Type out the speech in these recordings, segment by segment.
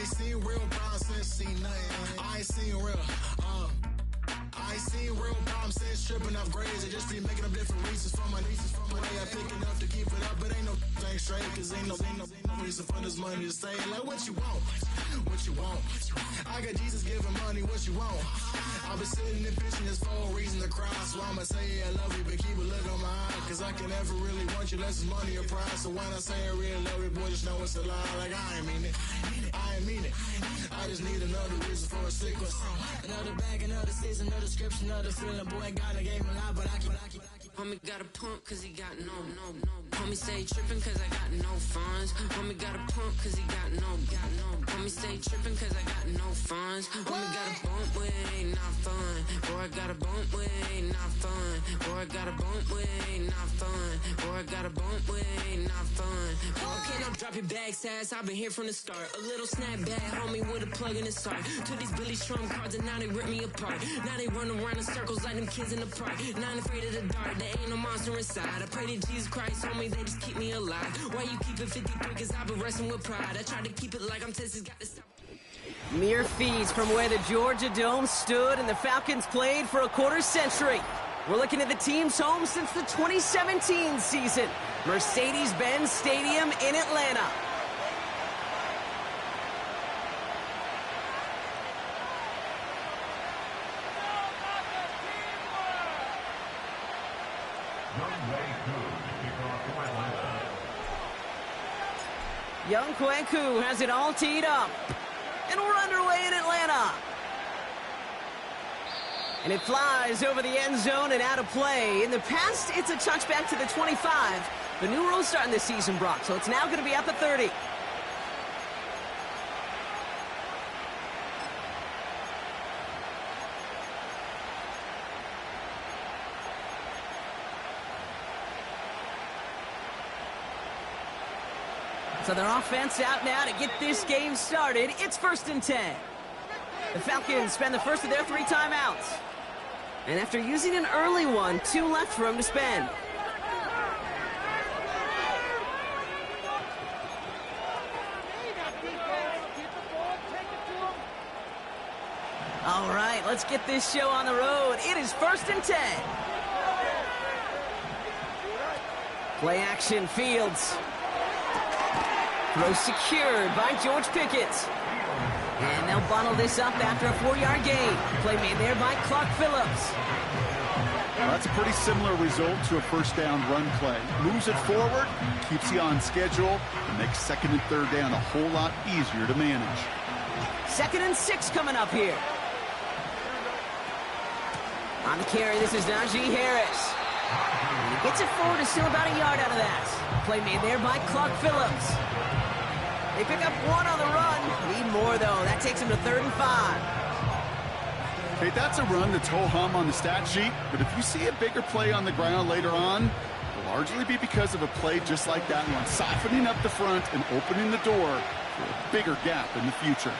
ain't seen real problems since seen nothing. I ain't seen real, I ain't seen real problems since tripping off grades. I just be making up different reasons for my nieces. From my day I pick it up to keep it up, but ain't no thing straight. Cause ain't no reason for this money to stay. Like what you want, what you want. I got Jesus giving money, what you want. I've been sitting and pitching this for a reason to cry. So I'ma say I love you, but keep a look on my eye. Cause I can never really want you unless it's money or prize. So when I say I really love you, boy, just know it's a lie. Like I ain't mean it, I ain't mean it. I just need another reason for a sequence. Another bag, another season, another description, another feeling. Boy, God, I gave him a lot, but I keep. Homie got a pump cause he got no. Homie stay trippin' cause I got no funds. Homie got a pump cause he got no. Homie stay trippin' cause I got no funds. Homie got a bump with it ain't not fun. Boy, I got a bump with it ain't not fun. Boy, I got a bump with it ain't not fun. Boy, I got a bump with it ain't not fun. Okay, now drop your bag, sass. I've been here from the start. A little snapback, homie, with a plug in the start. Took these Billy Trump cards and now they rip me apart. Now they run around in circles like them kids in the park. Now I'm afraid of the dark. There ain't no monster inside. I pray to Jesus Christ, homie, they just keep me alive. Why you keep it 53? Cause I've been wrestling with pride. I try to keep it like I'm Texas, got this. Mere feet from where the Georgia Dome stood and the Falcons played for a quarter century. We're looking at the team's home since the 2017 season. Mercedes-Benz Stadium in Atlanta. Young Kweku has it all teed up. And we're underway in Atlanta. And it flies over the end zone and out of play. In the past, it's a touchback to the 25. The new rule starting this season, Brock, so it's now going to be at the 30. So their offense out now to get this game started. It's 1st and 10. The Falcons spend the first of their 3 timeouts. And after using an early one, 2 left for them to spend. All right, let's get this show on the road. It is 1st and 10. Play action, Fields. Throw secured by George Pickett. And they'll bottle this up after a 4-yard gain. Play made there by Clark Phillips. Well, that's a pretty similar result to a first down run play. Moves it forward, keeps you on schedule, and makes 2nd and 3rd down a whole lot easier to manage. 2nd and 6 coming up here. On the carry, this is Najee Harris. And he gets it forward, is still about a yard out of that. Play made there by Clark Phillips. They pick up 1 on the run. Need more, though. That takes him to 3rd and 5. Okay, that's a run that's ho-hum on the stat sheet, but if you see a bigger play on the ground later on, it'll largely be because of a play just like that one, softening up the front and opening the door for a bigger gap in the future.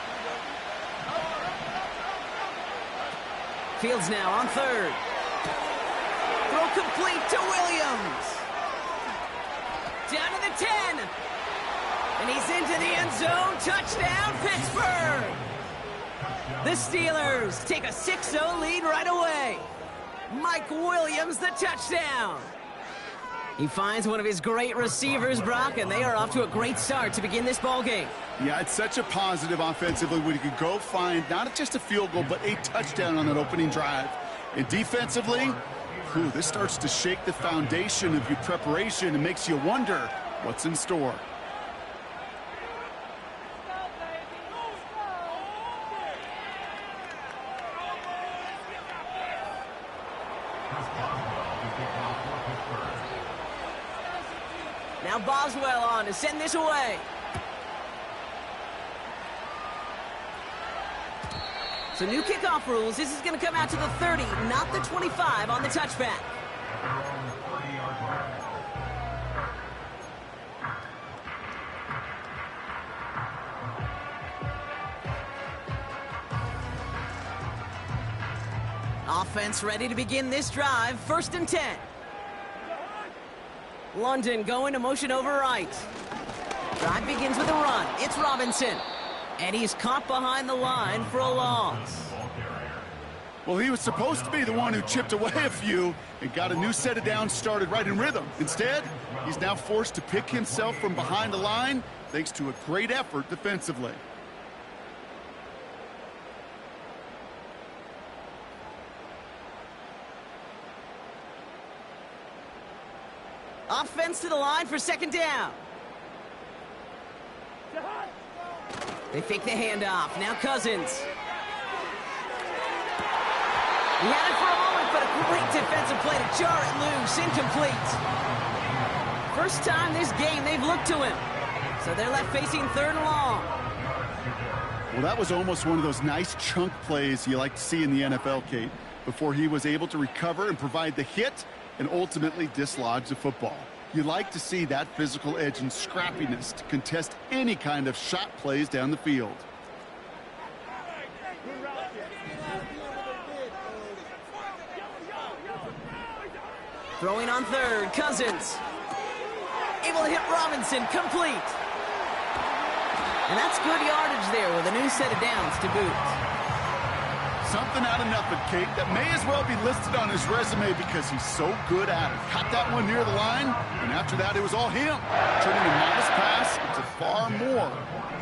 Fields now on 3rd. Throw complete to Williams. Down to the 10. And he's into the end zone. Touchdown, Pittsburgh. The Steelers take a 6-0 lead right away. Mike Williams, the touchdown. He finds one of his great receivers, Brock, and they are off to a great start to begin this ballgame. Yeah, it's such a positive offensively when you can go find not just a field goal, but a touchdown on that opening drive. And defensively, this starts to shake the foundation of your preparation and makes you wonder what's in store. Now Boswell on to send this away. So new kickoff rules. This is going to come out to the 30, not the 25 on the touchback. Offense ready to begin this drive. 1st and 10. London going to motion over right. Drive begins with a run. It's Robinson. And he's caught behind the line for a loss. Well, he was supposed to be the one who chipped away a few and got a new set of downs started right in rhythm. Instead, he's now forced to pick himself from behind the line thanks to a great effort defensively. Offense to the line for second down. They fake the handoff. Now Cousins. He had it for a moment, but a great defensive play to jar it loose. Incomplete. First time this game they've looked to him. So they're left facing third and long. Well, that was almost one of those nice chunk plays you like to see in the NFL, Kate, before he was able to recover and provide the hit and ultimately dislodge the football. You like to see that physical edge and scrappiness to contest any kind of shot plays down the field. Throwing on third, Cousins. Able to hit Robinson, complete. And that's good yardage there with a new set of downs to boot. Something out of nothing, Kate, that may as well be listed on his resume because he's so good at it. Caught that one near the line, and after that, it was all him, turning a modest pass into far more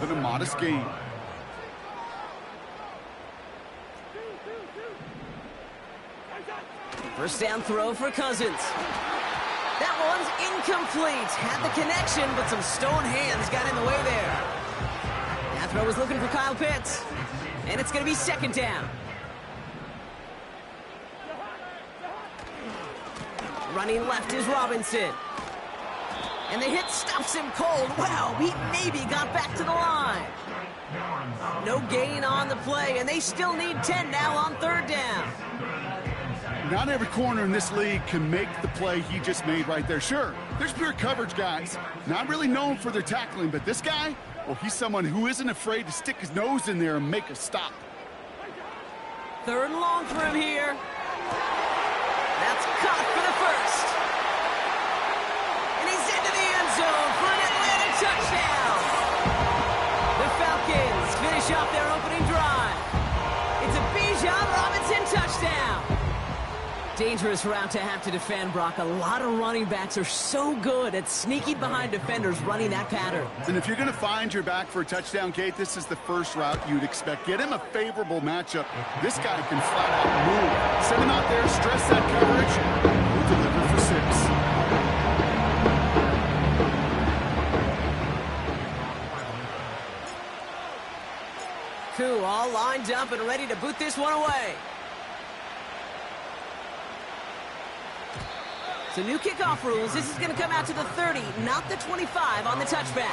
than a modest gain. First down throw for Cousins. That one's incomplete. Had the connection, but some stone hands got in the way there. That throw was looking for Kyle Pitts. And it's going to be second down. Running left is Robinson. And the hit stops him cold. Wow, he maybe got back to the line. No gain on the play, and they still need 10 now on third down. Not every corner in this league can make the play he just made right there. Sure, there's pure coverage guys, not really known for their tackling, but this guy, well, he's someone who isn't afraid to stick his nose in there and make a stop. Third and long for him here. That's caught for the first. And he's into the end zone for an Atlanta touchdown. The Falcons finish off their opening drive. It's a Bijan Robinson touchdown. Dangerous route to have to defend, Brock. A lot of running backs are so good at sneaking behind defenders running that pattern. And if you're going to find your back for a touchdown, Kate, this is the first route you'd expect. Get him a favorable matchup. This guy can flat out move. Send him out there, stress that coverage, we'll deliver for 6. Cool, all lined up and ready to boot this one away. So new kickoff rules. This is going to come out to the 30, not the 25 on the touchback.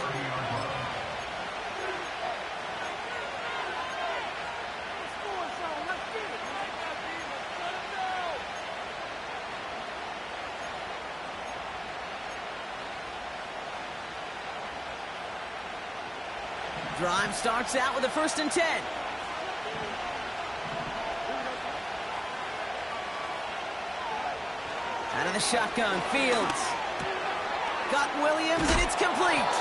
Drive starts out with a 1st and 10. Out of the shotgun, Fields. Got Williams, and it's complete.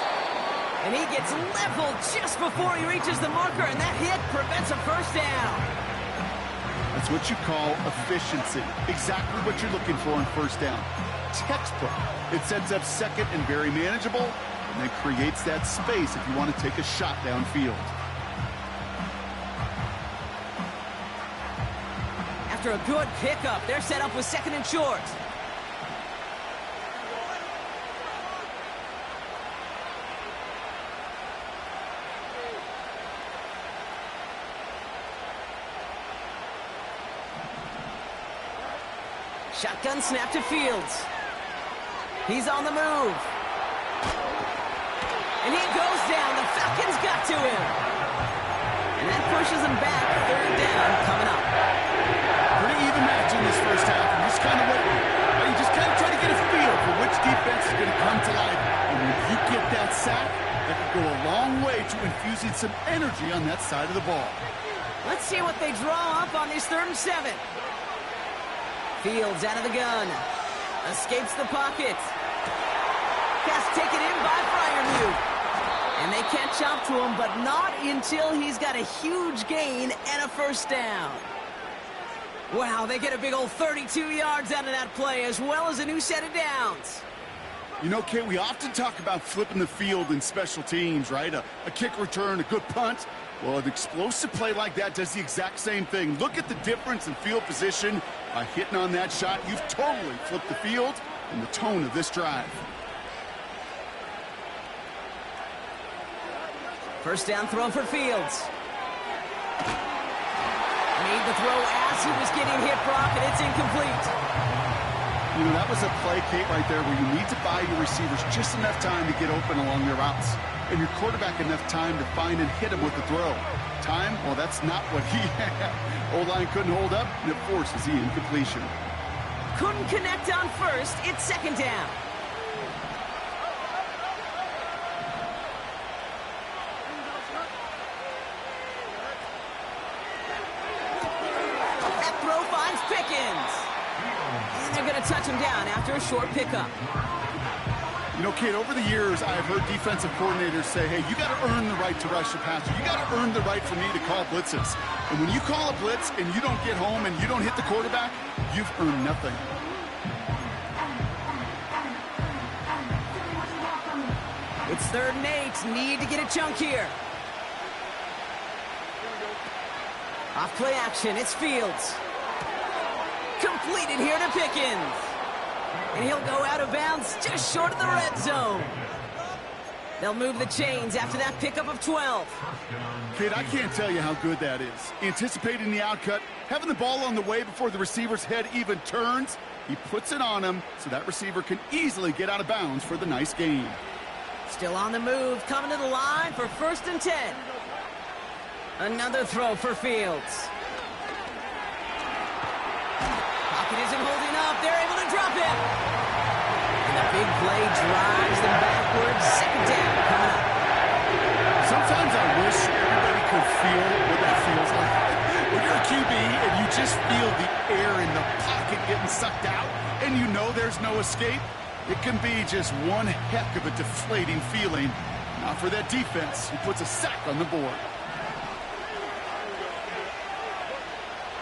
And he gets leveled just before he reaches the marker, and that hit prevents a first down. That's what you call efficiency. Exactly what you're looking for on first down. Textbook. It sets up second and very manageable, and then creates that space if you want to take a shot downfield. After a good pickup, they're set up with 2nd and short. Shotgun snap to Fields. He's on the move. And he goes down. The Falcons got to him. And that pushes him back. 3rd down coming up. Pretty even match in this first half. And just kind of wait. You just kind of try to get a feel for which defense is going to come to life. And when you get that sack, that could go a long way to infusing some energy on that side of the ball. Let's see what they draw up on this 3rd and 7. Fields out of the gun. Escapes the pocket. Pass taken in by Freiermuth. And they catch up to him, but not until he's got a huge gain and a first down. Wow, they get a big old 32 yards out of that play, as well as a new set of downs. You know, Kate, we often talk about flipping the field in special teams, right? A kick return, a good punt. Well, an explosive play like that does the exact same thing. Look at the difference in field position. By hitting on that shot, you've totally flipped the field and the tone of this drive. First down throw for Fields. Made the throw as he was getting hit, Brock, and it's incomplete. You know, that was a play, Kate, right there where you need to buy your receivers just enough time to get open along their routes. And your quarterback enough time to find and hit him with the throw. Time, well, that's not what he had. O-line couldn't hold up, and it forces the incompletion. Couldn't connect on first. It's second down. That throw finds Pickens. And they're going to touch him down after a short pickup. You know, Kate, over the years, I've heard defensive coordinators say, hey, you got to earn the right to rush the passer. You got to earn the right for me to call blitzes. And when you call a blitz and you don't get home and you don't hit the quarterback, you've earned nothing. It's 3rd and 8. Need to get a chunk here. Off play action. It's Fields. Completed here to Pickens. And he'll go out of bounds just short of the red zone. They'll move the chains after that pickup of 12. Kid, I can't tell you how good that is. Anticipating the outcut, having the ball on the way before the receiver's head even turns, he puts it on him so that receiver can easily get out of bounds for the nice gain. Still on the move, coming to the line for 1st and 10. Another throw for Fields. Pocket isn't holding up. They're able to drop it. And a big play drives them backwards. Second down coming up. Sometimes I wish everybody could feel what that feels like. When you're a QB and you just feel the air in the pocket getting sucked out and you know there's no escape, it can be just one heck of a deflating feeling. Not for that defense, who puts a sack on the board.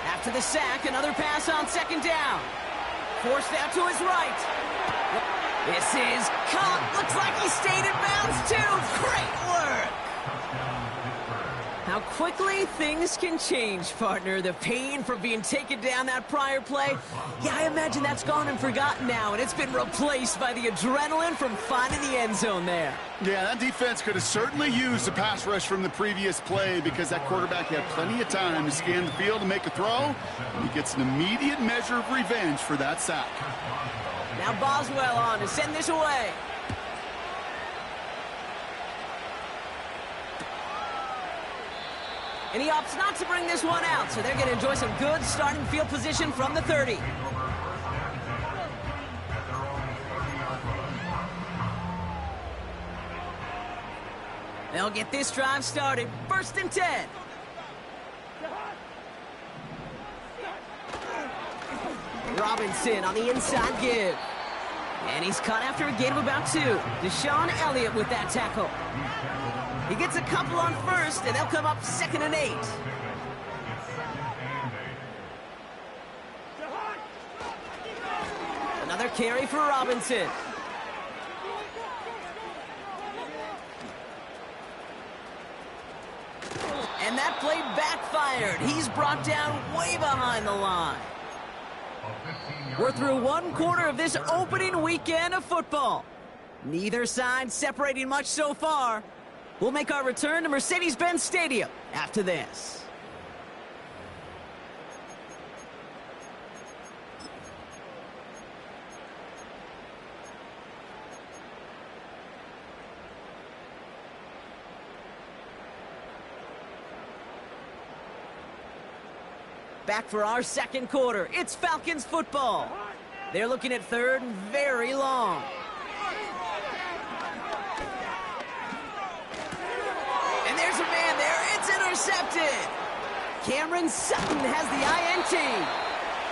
After the sack, another pass on second down. Forced out to his right. This is caught. Looks like he stayed in bounds too. Great work. How quickly things can change, partner. The pain from being taken down that prior play. Yeah, I imagine that's gone and forgotten now, and it's been replaced by the adrenaline from finding the end zone there. Yeah, that defense could have certainly used a pass rush from the previous play because that quarterback had plenty of time to scan the field and make a throw. And he gets an immediate measure of revenge for that sack. Now Boswell on to send this away. And he opts not to bring this one out, so they're going to enjoy some good starting field position from the 30. They'll get this drive started. 1st and 10. Robinson on the inside give. And he's caught after a gain of about 2. Deshaun Elliott with that tackle. He gets a couple on first, and they'll come up 2nd and 8. Another carry for Robinson. And that play backfired. He's brought down way behind the line. We're through 1/4 of this opening weekend of football. Neither side separating much so far. We'll make our return to Mercedes-Benz Stadium after this. Back for our 2nd quarter. It's Falcons football. They're looking at 3rd and very long. And there's a man there. It's intercepted. Cameron Sutton has the INT.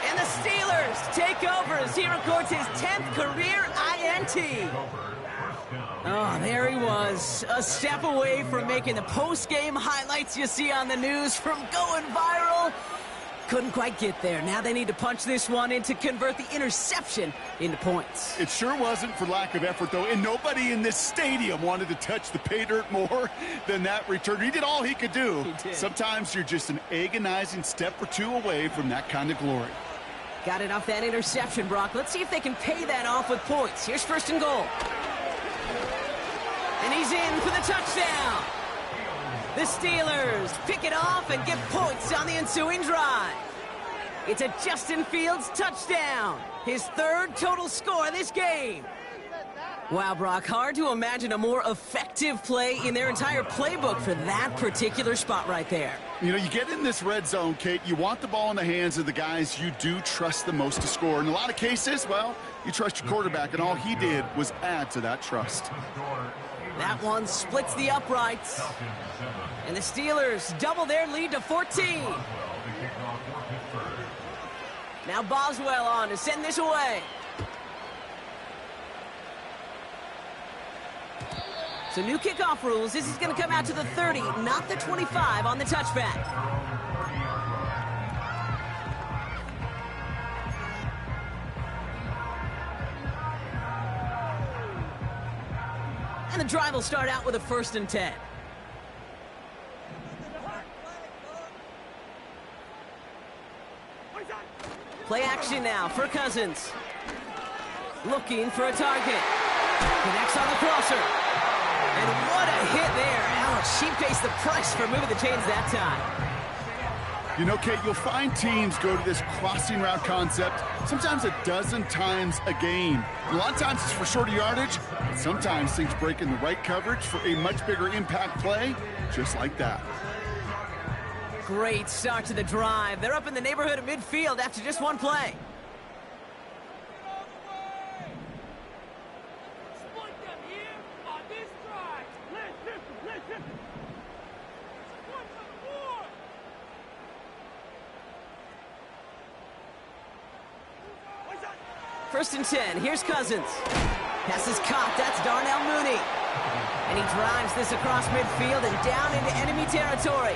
And the Steelers take over as he records his 10th career INT. Oh, there he was. A step away from making the post-game highlights you see on the news from going viral. Couldn't quite get there. Now they need to punch this one in to convert the interception into points. It sure wasn't for lack of effort, though, and nobody in this stadium wanted to touch the pay dirt more than that return. He did all he could do. He did. Sometimes you're just an agonizing step or two away from that kind of glory. Got it off that interception, Brock. Let's see if they can pay that off with points. Here's first and goal. And he's in for the touchdown. The Steelers pick it off and get points on the ensuing drive. It's a Justin Fields touchdown. His third total score this game. Wow, Brock, hard to imagine a more effective play in their entire playbook for that particular spot right there. You know, you get in this red zone, Kate, you want the ball in the hands of the guys you do trust the most to score. In a lot of cases, well, you trust your quarterback, and all he did was add to that trust. That one splits the uprights. And the Steelers double their lead to 14. Now Boswell on to send this away. So new kickoff rules. This is going to come out to the 30, not the 25 on the touchback. And the drive will start out with a 1st and 10. Play action now for Cousins. Looking for a target. Connects on the crosser. And what a hit there. Alex, she pays the price for moving the chains that time. You know, Kate, you'll find teams go to this crossing route concept sometimes a dozen times a game. A lot of times it's for shorter yardage, but sometimes things break in the right coverage for a much bigger impact play, just like that. Great start to the drive. They're up in the neighborhood of midfield after just one play. First and 10. Here's Cousins. Pass is caught. That's Darnell Mooney. And he drives this across midfield and down into enemy territory.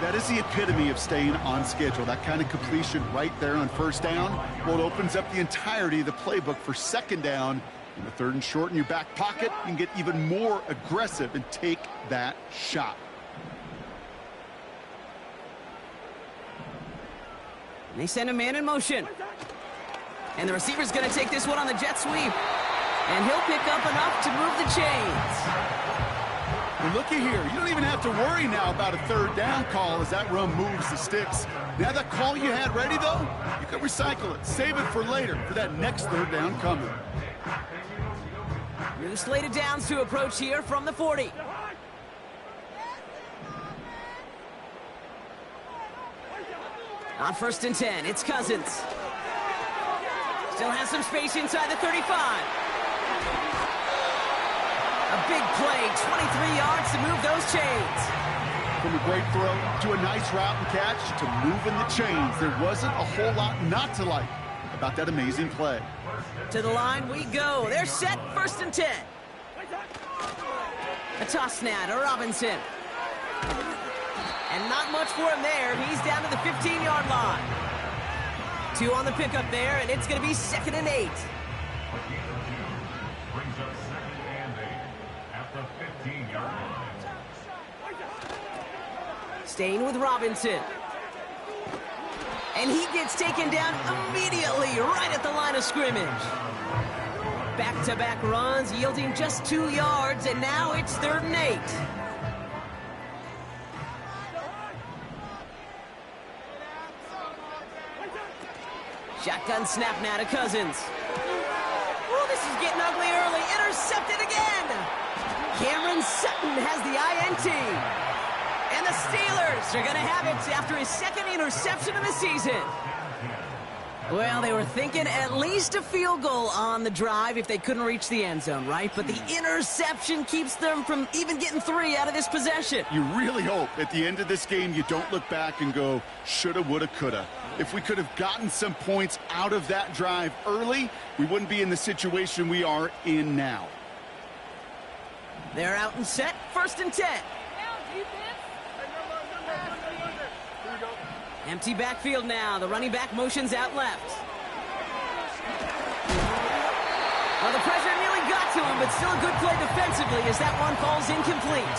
That is the epitome of staying on schedule. That kind of completion right there on first down. Well, it opens up the entirety of the playbook for second down. In the 3rd and short in your back pocket, you can get even more aggressive and take that shot. And they send a man in motion. And the receiver's going to take this one on the jet sweep. And he'll pick up enough to move the chains. Well, looky here. You don't even have to worry now about a 3rd down call as that run moves the sticks. Now that call you had ready, though, you can recycle it. Save it for later for that next 3rd down coming. New slated downs to approach here from the 40. On 1st and 10, it's Cousins. Still has some space inside the 35. A big play, 23 yards to move those chains. From a great throw to a nice route and catch to moving the chains, there wasn't a whole lot not to like about that amazing play. To the line we go. They're set, 1st and 10. A toss now to Robinson. And not much for him there. He's down to the 15-yard line. 2 on the pickup there, and it's going to be 2nd and 8. Staying with Robinson. And he gets taken down immediately right at the line of scrimmage. Back-to-back runs yielding just 2 yards, and now it's 3rd and 8. Shotgun snap now to Cousins. Oh, this is getting ugly early. Intercepted again. Cameron Sutton has the INT. And the Steelers are going to have it after his 2nd interception of the season. Well, they were thinking at least a field goal on the drive if they couldn't reach the end zone, right? But the interception keeps them from even getting 3 out of this possession. You really hope at the end of this game you don't look back and go, shoulda, woulda, coulda. If we could have gotten some points out of that drive early, we wouldn't be in the situation we are in now. They're out and set, 1st and 10. Empty backfield now. The running back motions out left. Well, the pressure nearly got to him, but still a good play defensively as that one falls incomplete.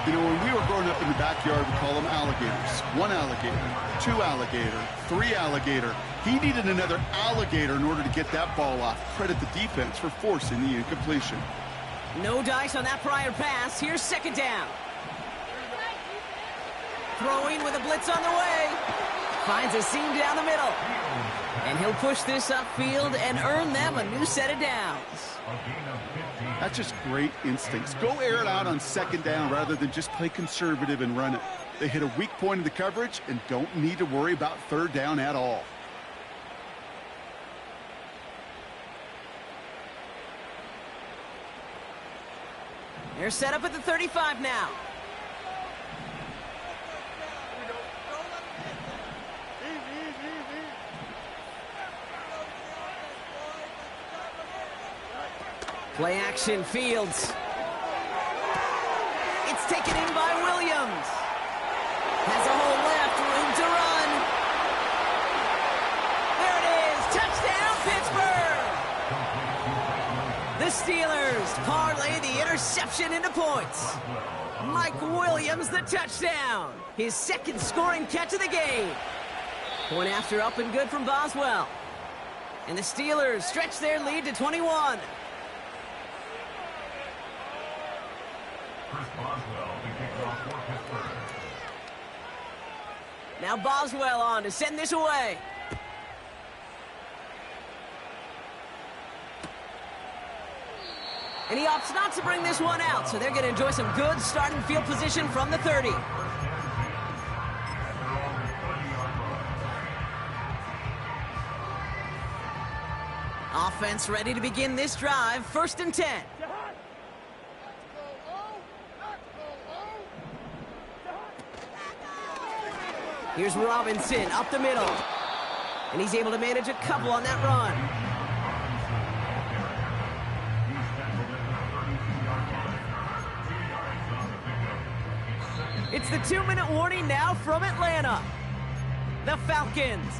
You know, when we were growing up in the backyard, we call them alligators. 1 alligator, 2 alligator, 3 alligator. He needed another alligator in order to get that ball off. Credit the defense for forcing the incompletion. No dice on that prior pass. Here's 2nd down. Throwing with a blitz on the way. Finds a seam down the middle. And he'll push this upfield and earn them a new set of downs. That's just great instincts. Go air it out on 2nd down rather than just play conservative and run it. They hit a weak point in the coverage and don't need to worry about 3rd down at all. They're set up at the 35 now. Play action, Fields. It's taken in by Williams. Has a hole left, room to run. There it is, touchdown, Pittsburgh! The Steelers parlay the interception into points. Mike Williams, the touchdown. His 2nd scoring catch of the game. Point after up and good from Boswell. And the Steelers stretch their lead to 21. Now Boswell on to send this away. And he opts not to bring this one out, so they're going to enjoy some good starting field position from the 30. Offense ready to begin this drive, 1st and 10. Here's Robinson up the middle. And he's able to manage a couple on that run. It's the 2-minute warning now from Atlanta. The Falcons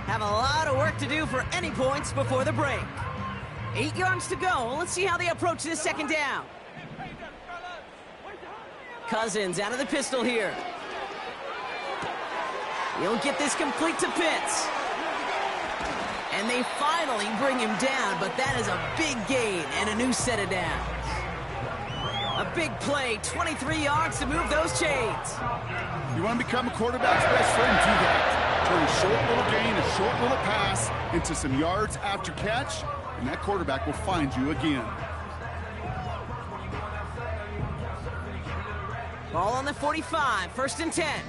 have a lot of work to do for any points before the break. 8 yards to go. Let's see how they approach this 2nd down. Cousins out of the pistol here. He'll get this complete to Pitts. And they finally bring him down, but that is a big gain and a new set of downs. A big play, 23 yards to move those chains. You want to become a quarterback's best friend, do that. Turn a short little gain, a short little pass into some yards after catch, and that quarterback will find you again. Ball on the 45, 1st and 10.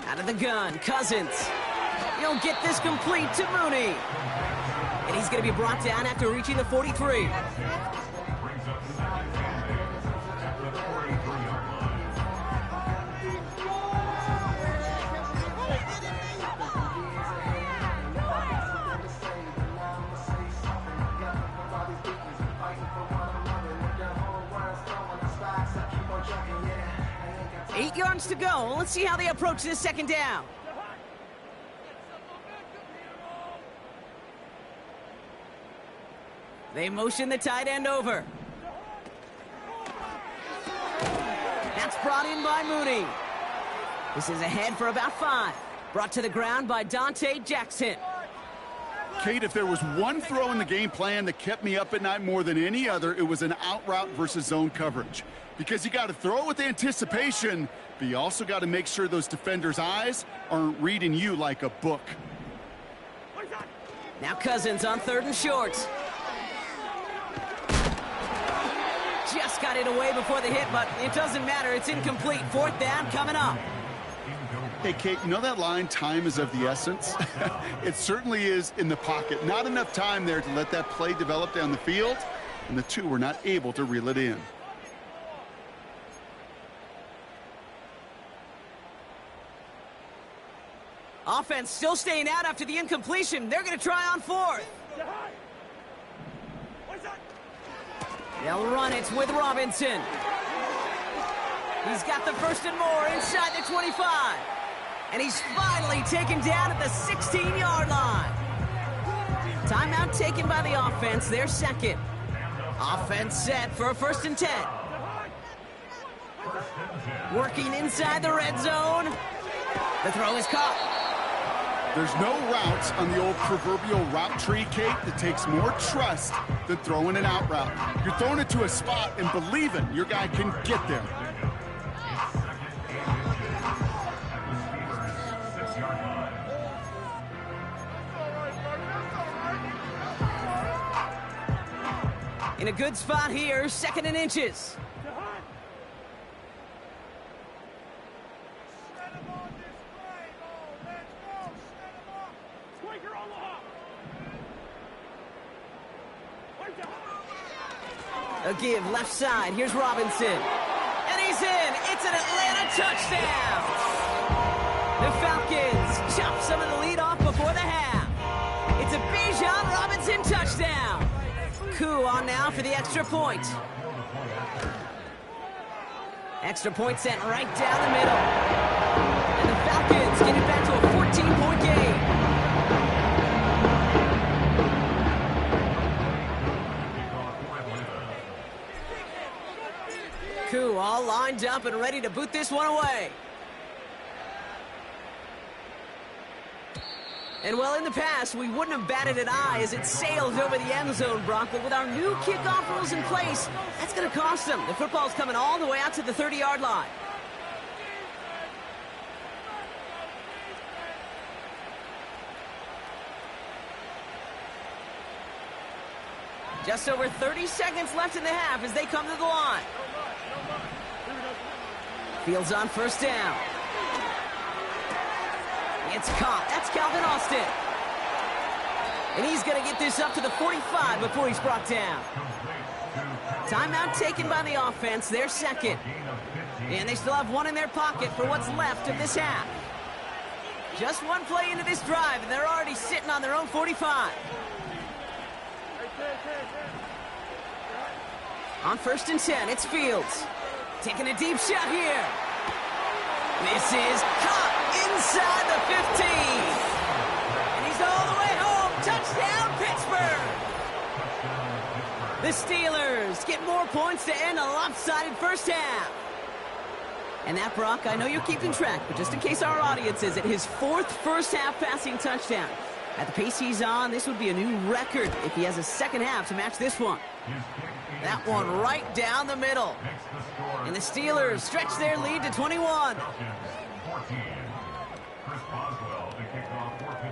Out of the gun, Cousins. He'll get this complete to Mooney. And he's going to be brought down after reaching the 43. Eight yards to go. Let's see how they approach this 2nd down. They motion the tight end over. That's brought in by Mooney. This is ahead for about 5. Brought to the ground by Dante Jackson. Kate, if there was one throw in the game plan that kept me up at night more than any other, it was an out route versus zone coverage. Because you got to throw it with anticipation, but you also got to make sure those defenders' eyes aren't reading you like a book. Now Cousins on 3rd and short. Just got it away before the hit, but it doesn't matter. It's incomplete. 4th down coming up. Hey, Kate, you know that line, time is of the essence? It certainly is in the pocket. Not enough time there to let that play develop down the field, and the two were not able to reel it in. Offense still staying out after the incompletion. They're going to try on fourth. They'll run it with Robinson. He's got the first and more inside the 25. And he's finally taken down at the 16-yard line. Timeout taken by the offense, their second. Offense set for a 1st and 10. Working inside the red zone. The throw is caught. There's no routes on the old proverbial route tree, Kate, that takes more trust than throwing an out route. You're throwing it to a spot and believing your guy can get there. In a good spot here, 2nd and inches. A give left side. Here's Robinson. And he's in. It's an Atlanta touchdown. The Falcons chop some of the lead off before the half. It's a Bijan Robinson touchdown. Coup on now for the extra point. Extra point sent right down the middle. And the Falcons get it back to a 14-point game. Coup all lined up and ready to boot this one away. And well, in the past, we wouldn't have batted an eye as it sailed over the end zone, Brock. But with our new kickoff rules in place, that's going to cost them. The football's coming all the way out to the 30-yard line. Just over 30 seconds left in the half as they come to the line. Fields on 1st down. It's caught. That's Calvin Austin. And he's going to get this up to the 45 before he's brought down. Timeout taken by the offense, their second. And they still have one in their pocket for what's left of this half. Just one play into this drive, and they're already sitting on their own 45. On 1st and 10, it's Fields. Taking a deep shot here. This is caught inside the 15. And he's all the way home. Touchdown, Pittsburgh. The Steelers get more points to end a lopsided first half. And that, Brock, I know you're keeping track, but just in case our audience isn't, his 4th first-half passing touchdown. At the pace he's on, this would be a new record if he has a second half to match this one. That one right down the middle. And the Steelers stretch their lead to 21.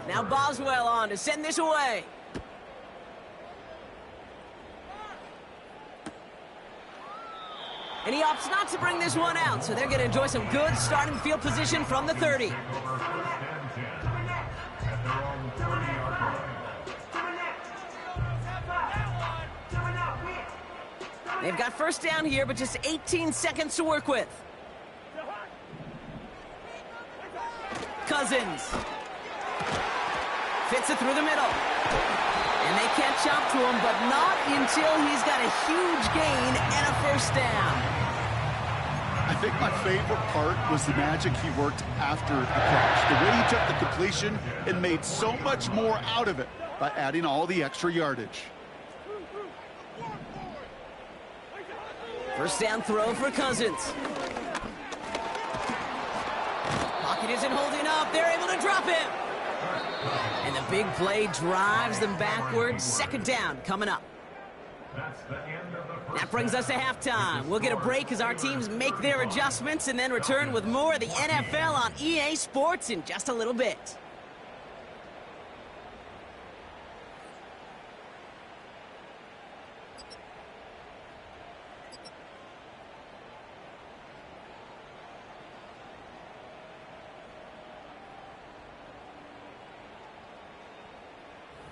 Now Boswell on to send this away. And he opts not to bring this one out, so they're going to enjoy some good starting field position from the 30. They've got 1st down here, but just 18 seconds to work with. Cousins. Fits it through the middle. And they catch up to him, but not until he's got a huge gain and a 1st down. I think my favorite part was the magic he worked after the catch. The way he took the completion and made so much more out of it by adding all the extra yardage. 1st down throw for Cousins. Pocket isn't holding up. They're able to drop him. And the big play drives them backwards. 2nd down coming up. That brings us to halftime. We'll get a break as our teams make their adjustments and then return with more of the NFL on EA Sports in just a little bit.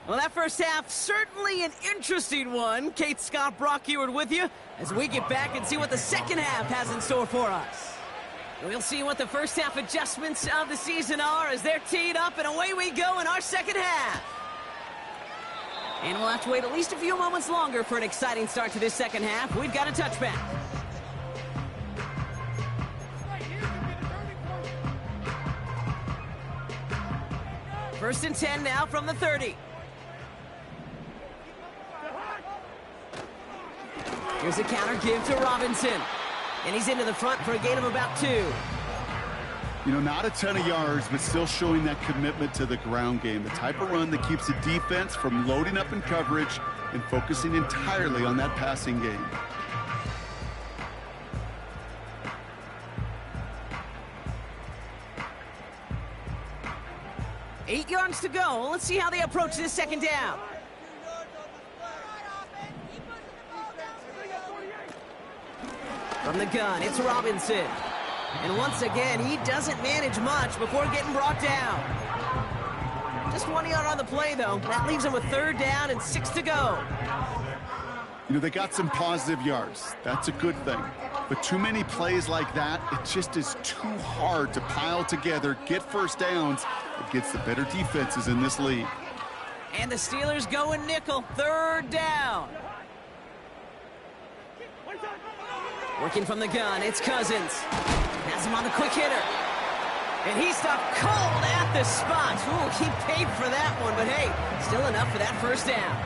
Well, that first half, certainly an interesting one. Kate, Scott, Brock Eward with you as we get back and see what the second half has in store for us. We'll see what the first half adjustments of the season are as they're teed up, and away we go in our second half. And we'll have to wait at least a few moments longer for an exciting start to this second half. We've got a touchback. First and 10 now from the 30. Here's a counter give to Robinson. And he's into the front for a gain of about 2. You know, not a ton of yards, but still showing that commitment to the ground game. The type of run that keeps the defense from loading up in coverage and focusing entirely on that passing game. Eight yards to go. Let's see how they approach this second down. From the gun, it's Robinson. And once again, he doesn't manage much before getting brought down. Just 1 yard on the play, though. That leaves him with 3rd down and 6 to go. You know, they got some positive yards. That's a good thing. But too many plays like that, it just is too hard to pile together, get first downs against the better defenses in this league. And the Steelers go in nickel, 3rd down. Working from the gun, it's Cousins. Has him on the quick hitter. And he stopped cold at the spot. Ooh, he paid for that one, but hey, still enough for that first down.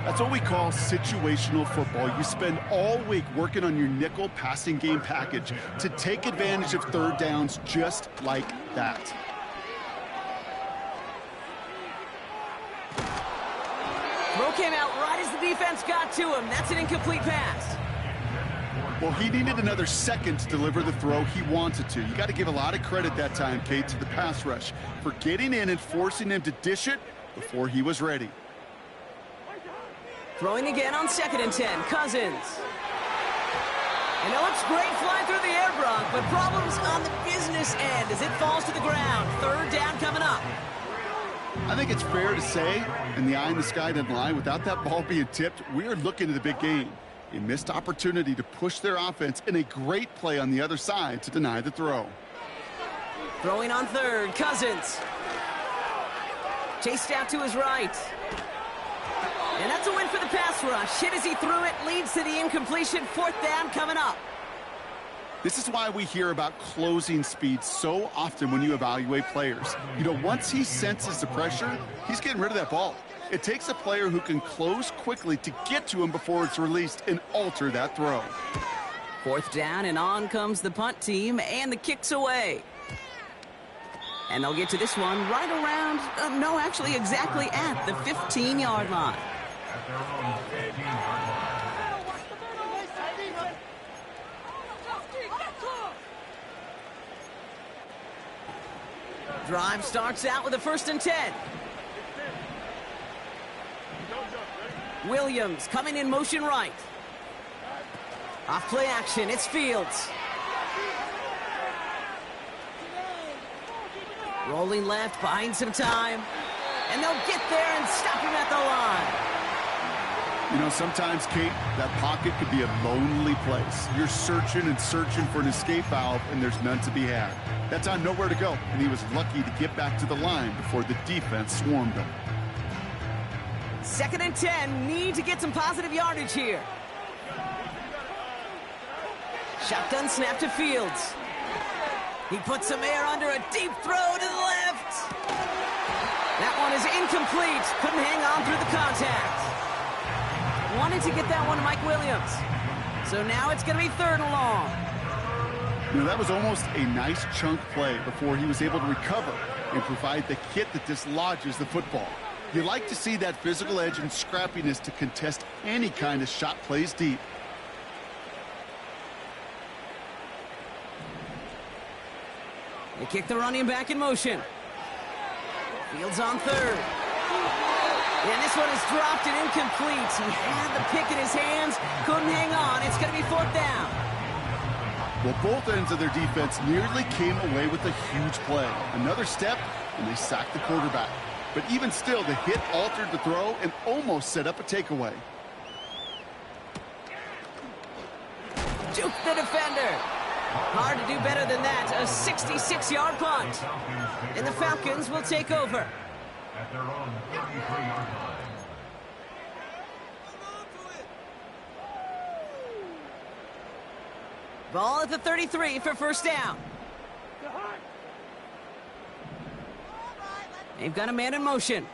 That's what we call situational football. You spend all week working on your nickel passing game package to take advantage of 3rd downs just like that. Throw came out right as the defense got to him. That's an incomplete pass. Well, he needed another second to deliver the throw he wanted to. You got to give a lot of credit that time, Kate, to the pass rush for getting in and forcing him to dish it before he was ready. Throwing again on 2nd and 10, Cousins. And it looks great flying through the air, Brock, but problems on the business end as it falls to the ground. 3rd down coming up. I think it's fair to say, and the eye in the sky didn't lie, without that ball being tipped, we're looking at the big game. A missed opportunity to push their offense and a great play on the other side to deny the throw. Throwing on 3rd, Cousins. Chased out to his right. And that's a win for the pass rush. Hit as he threw it, leads to the incompletion. 4th down coming up. This is why we hear about closing speed so often when you evaluate players. You know, once he senses the pressure, he's getting rid of that ball. It takes a player who can close quickly to get to him before it's released and alter that throw. 4th down, and on comes the punt team, and the kick's away. And they'll get to this one right around, actually exactly at the 15-yard line. Drive starts out with a 1st and 10. Williams coming in motion right. Off play action, it's Fields. Rolling left, buying some time. And they'll get there and stop him at the line. You know, sometimes, Kate, that pocket could be a lonely place. You're searching and searching for an escape valve, and there's none to be had. That time, nowhere to go, and he was lucky to get back to the line before the defense swarmed him. 2nd and 10, need to get some positive yardage here. Shotgun snap to Fields. He puts some air under a deep throw to the left. That one is incomplete. Couldn't hang on through the contact. Wanted to get that one to Mike Williams. So now it's going to be 3rd and long. You know, that was almost a nice chunk play before he was able to recover and provide the hit that dislodges the football. You like to see that physical edge and scrappiness to contest any kind of shot plays deep. They kick the running back in motion. Fields on 3rd. And this one is dropped and incomplete. He had the pick in his hands, couldn't hang on. It's going to be 4th down. Well, both ends of their defense nearly came away with a huge play. Another step, and they sacked the quarterback. But even still, the hit altered the throw and almost set up a takeaway. Juke the defender. Hard to do better than that. A 66-yard punt. And the Falcons will take over. At their own 33-yard line. Ball at the 33 for first down. They've got a man in motion.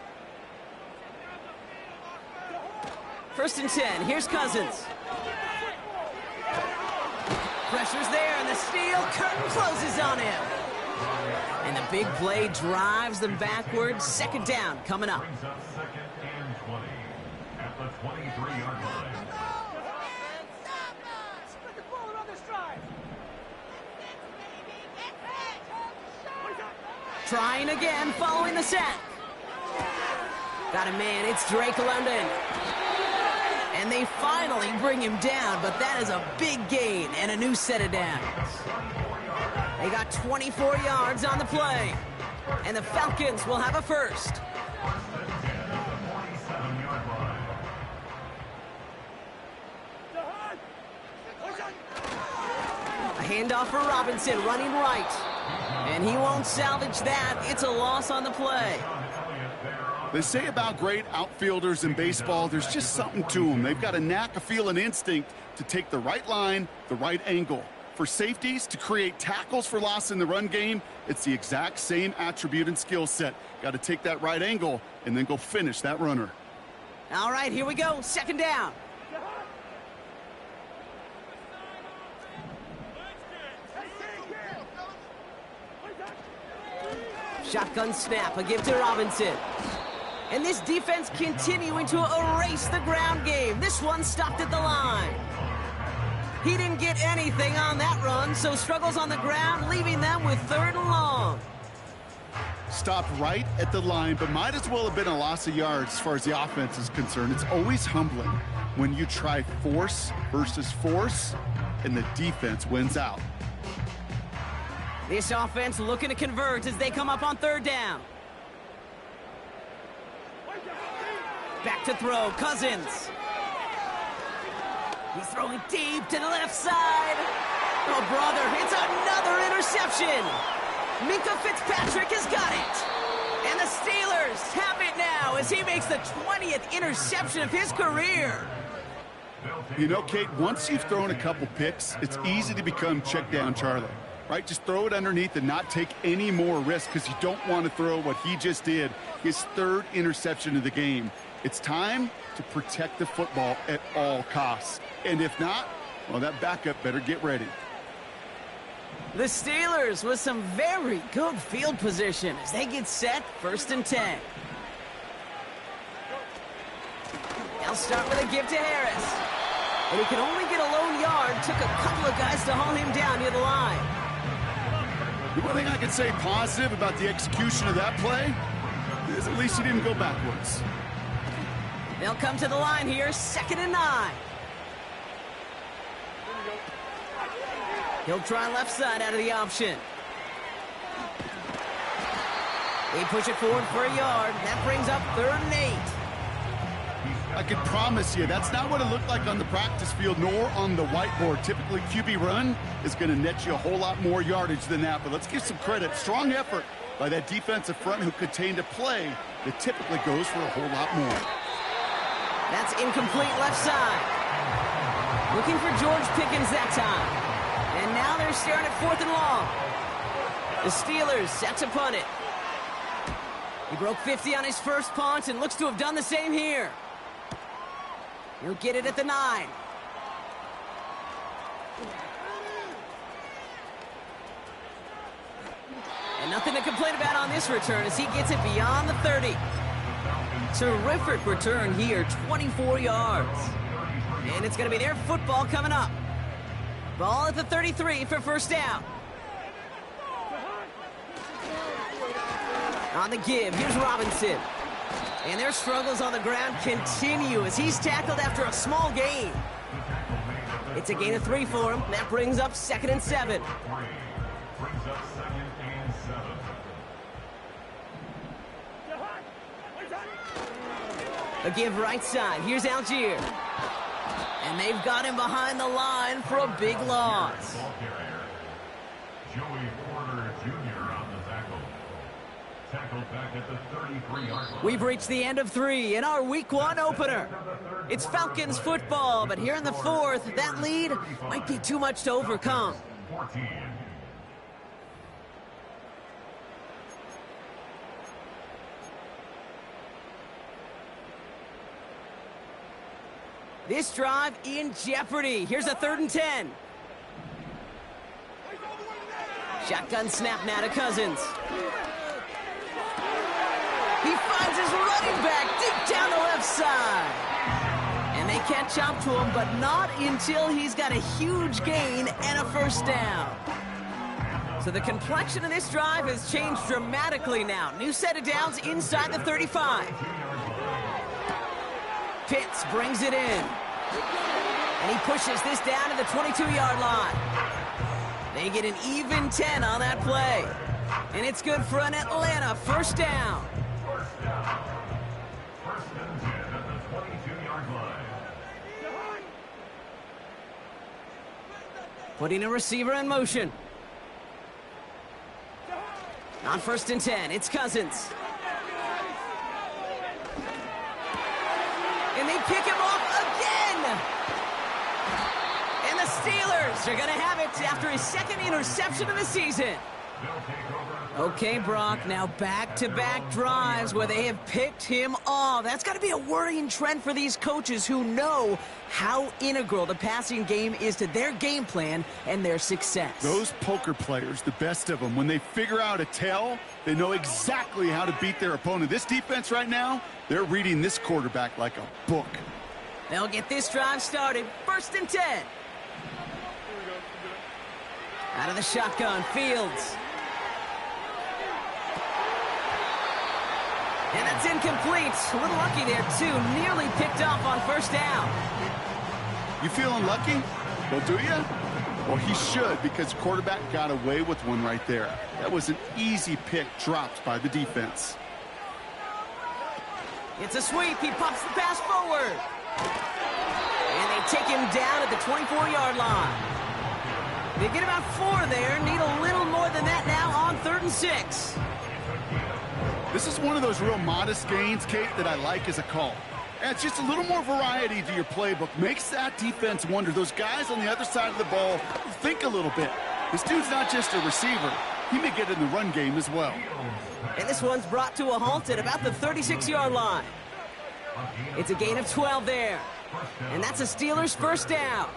First and 10. Here's Cousins. Pressure's there, and the steel curtain closes on him. And the big play drives them backwards. Second down coming up. Brings up second and 20 at the 23-yard line. Trying again following the sack. Got a man, it's Drake London. And they finally bring him down, but that is a big gain and a new set of downs. They got 24 yards on the play. And the Falcons will have a first. A handoff for Robinson, running right. And he won't salvage that. It's a loss on the play. They say about great outfielders in baseball, there's just something to them. They've got a knack, a feel, an instinct to take the right line, the right angle. For safeties, to create tackles for loss in the run game, it's the exact same attribute and skill set. Got to take that right angle and then go finish that runner. All right, here we go. Second down. Shotgun snap, a give to Robinson. And this defense continuing to erase the ground game. This one stopped at the line. He didn't get anything on that run, so struggles on the ground, leaving them with third and long. Stopped right at the line, but might as well have been a loss of yards as far as the offense is concerned. It's always humbling when you try force versus force, and the defense wins out. This offense looking to convert as they come up on third down. Back to throw, Cousins. He's throwing deep to the left side. Oh, brother, it's another interception. Minka Fitzpatrick has got it. And the Steelers have it now as he makes the 20th interception of his career. You know, Kate, once you've thrown a couple picks, it's easy to become check down Charlie. Right, just throw it underneath and not take any more risk because you don't want to throw what he just did, his third interception of the game. It's time to protect the football at all costs. And if not, well, that backup better get ready. The Steelers with some very good field position as they get set, first and 10. They'll start with a give to Harris. And he can only get a lone yard. Took a couple of guys to haul him down near the line. The one thing I can say positive about the execution of that play is at least he didn't go backwards. They'll come to the line here, 2nd and 9. He'll try left side out of the option. They push it forward for a yard. That brings up 3rd and 8. I can promise you that's not what it looked like on the practice field nor on the whiteboard. Typically, QB run is going to net you a whole lot more yardage than that. But let's give some credit. Strong effort by that defensive front who contained a play that typically goes for a whole lot more. That's incomplete left side. Looking for George Pickens that time. And now they're staring at 4th and long. The Steelers set to punt it. He broke 50 on his first punt and looks to have done the same here. He'll get it at the 9. And nothing to complain about on this return as he gets it beyond the 30. Terrific return here, 24 yards. And it's going to be their football coming up. Ball at the 33 for first down. On the give, here's Robinson. And their struggles on the ground continue as he's tackled after a small gain. It's a gain of 3 for him. That brings up 2nd and 7. A give right side. Here's Algier. And they've got him behind the line for a big loss. tackled back at the 33-yard line. We've reached the end of 3 in our Week 1 opener. It's Falcons football, but here in the 4th, that lead might be too much to overcome. 14. This drive in jeopardy. Here's a 3rd and 10. Shotgun snap now to Cousins. He finds his running back deep down the left side. And they can't jump to him, but not until he's got a huge gain and a first down. So the complexion of this drive has changed dramatically now. New set of downs inside the 35. Pitts brings it in. And he pushes this down to the 22-yard line. They get an even 10 on that play. And it's good for an Atlanta first down. First down. First and 10 at the 22-yard line. Putting a receiver in motion. On 1st and 10, it's Cousins. And they pick him off again. And the Steelers are going to have it after his 2nd interception of the season. Okay, Brock, now back-to-back drives where they have picked him off. That's got to be a worrying trend for these coaches who know how integral the passing game is to their game plan and their success. Those poker players, the best of them, when they figure out a tell, they know exactly how to beat their opponent. This defense right now, they're reading this quarterback like a book. They'll get this drive started. 1st and 10. Out of the shotgun, Fields. And that's incomplete. A little lucky there, too. Nearly picked off on 1st down. You feeling lucky? Well, do you? Well, he should, because quarterback got away with one right there. That was an easy pick dropped by the defense. It's a sweep. He pops the pass forward. And they take him down at the 24-yard line. They get about 4 there. Need a little more than that now on 3rd and 6. This is one of those real modest gains, Kate, that I like as a call. Adds just a little more variety to your playbook. Makes that defense wonder. Those guys on the other side of the ball think a little bit. This dude's not just a receiver. He may get in the run game as well. And this one's brought to a halt at about the 36-yard line. It's a gain of 12 there. And that's a Steelers first down.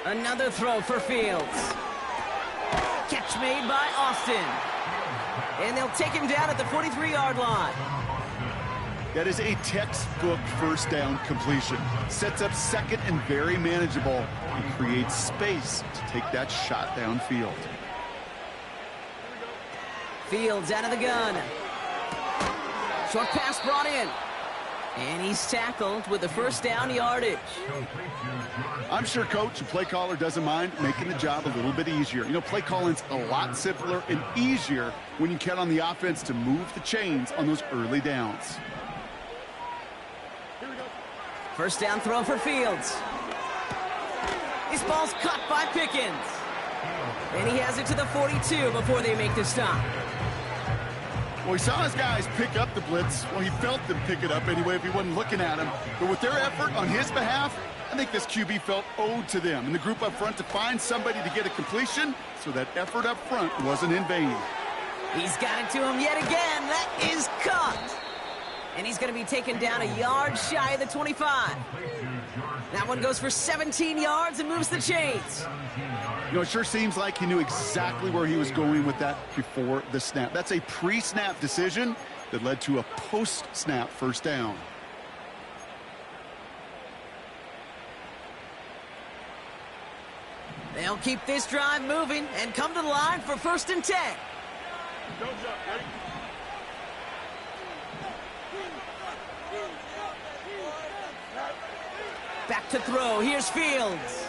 Another throw for Fields. Catch made by Austin. And they'll take him down at the 43-yard line. That is a textbook first down completion. Sets up 2nd and very manageable and creates space to take that shot downfield. Fields out of the gun. Short pass brought in. And he's tackled with the first down yardage. I'm sure coach and play caller doesn't mind making the job a little bit easier. You know, play calling's a lot simpler and easier when you count on the offense to move the chains on those early downs. First down throw for Fields. This ball's caught by Pickens. And he has it to the 42 before they make the stop. Well, he saw his guys pick up the blitz. Well, he felt them pick it up anyway if he wasn't looking at him. But with their effort on his behalf, I think this QB felt owed to them and the group up front to find somebody to get a completion, so that effort up front wasn't in vain. He's got it to him yet again. That is caught. And he's going to be taken down a yard shy of the 25. That one goes for 17 yards and moves the chains. You know, it sure seems like he knew exactly where he was going with that before the snap. That's a pre-snap decision that led to a post-snap first down. They'll keep this drive moving and come to the line for 1st and 10. Don't jump, ready? Back to throw. Here's Fields.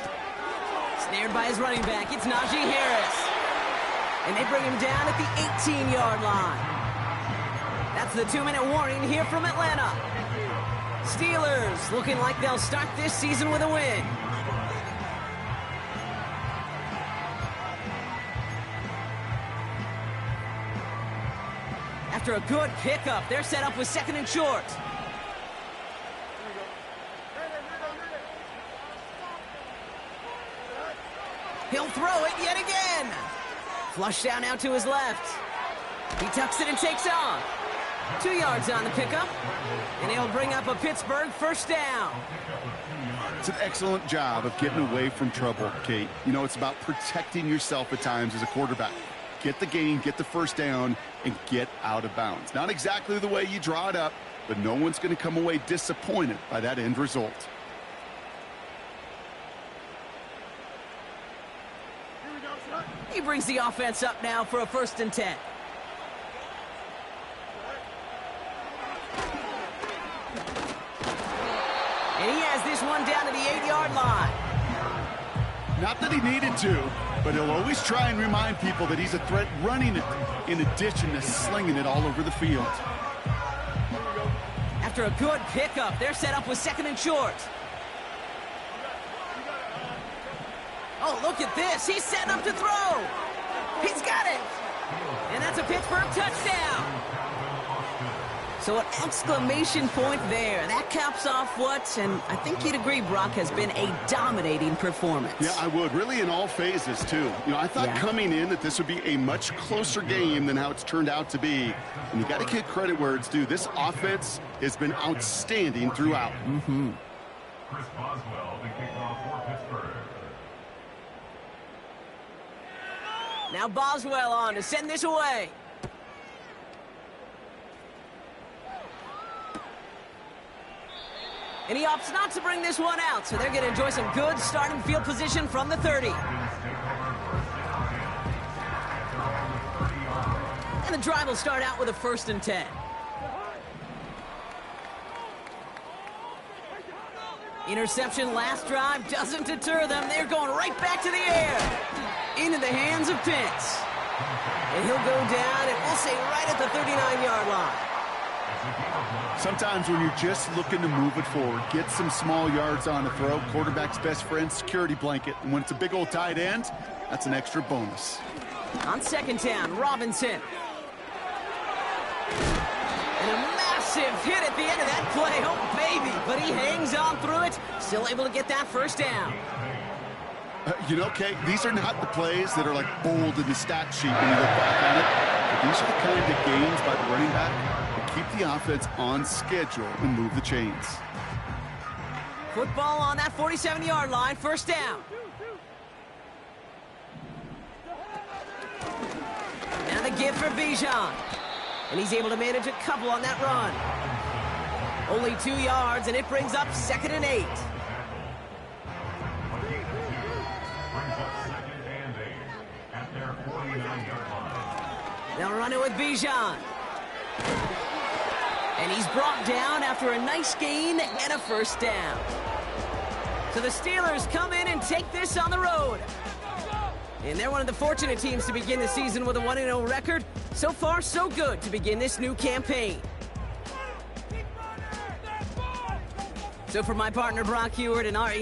Snared by his running back. It's Najee Harris. And they bring him down at the 18-yard line. That's the 2-minute warning here from Atlanta. Steelers looking like they'll start this season with a win. After a good pickup, they're set up with 2nd and short. He'll throw it yet again. Flush down out to his left. He tucks it and takes off. 2 yards on the pickup. And he'll bring up a Pittsburgh first down. It's an excellent job of getting away from trouble, Kate. You know, it's about protecting yourself at times as a quarterback. Get the gain, get the first down, and get out of bounds. Not exactly the way you draw it up, but no one's going to come away disappointed by that end result. He brings the offense up now for a 1st and 10. And he has this one down to the 8-yard line. Not that he needed to, but he'll always try and remind people that he's a threat running it in addition to slinging it all over the field. After a good pickup, they're set up with 2nd and short. Oh, look at this. He's setting up to throw. He's got it. And that's a Pittsburgh touchdown. So an exclamation point there. That caps off what, and I think you'd agree, Brock, has been a dominating performance. Yeah, I would. Really in all phases, too. You know, I thought coming in that this would be a much closer game than how it's turned out to be. And you got to give credit where it's due. This offense has been outstanding throughout. Chris Boswell, the kickoff for Pittsburgh. Now Boswell on to send this away. And he opts not to bring this one out, so they're going to enjoy some good starting field position from the 30. And the drive will start out with a 1st and 10. Interception last drive doesn't deter them. They're going right back to the air. Into the hands of Pitts. And he'll go down, and we'll say right at the 39-yard line. Sometimes when you're just looking to move it forward, get some small yards on the throw, quarterback's best friend, security blanket. And when it's a big old tight end, that's an extra bonus. On 2nd down, Robinson. And a massive hit at the end of that play. Oh, baby. But he hangs on through it. Still able to get that first down. You know, Kate, these are not the plays that are like bold in the stat sheet when you look back on it. But these are the kind of gains by the running back that keep the offense on schedule and move the chains. Football on that 47-yard line, first down. Now the give for Bijan. And he's able to manage a couple on that run. Only 2 yards, and it brings up 2nd and 8. They'll run it with Bijan. And he's brought down after a nice gain and a first down. So the Steelers come in and take this on the road. And they're one of the fortunate teams to begin the season with a 1-0 record. So far, so good to begin this new campaign. So for my partner, Brock Heward, and our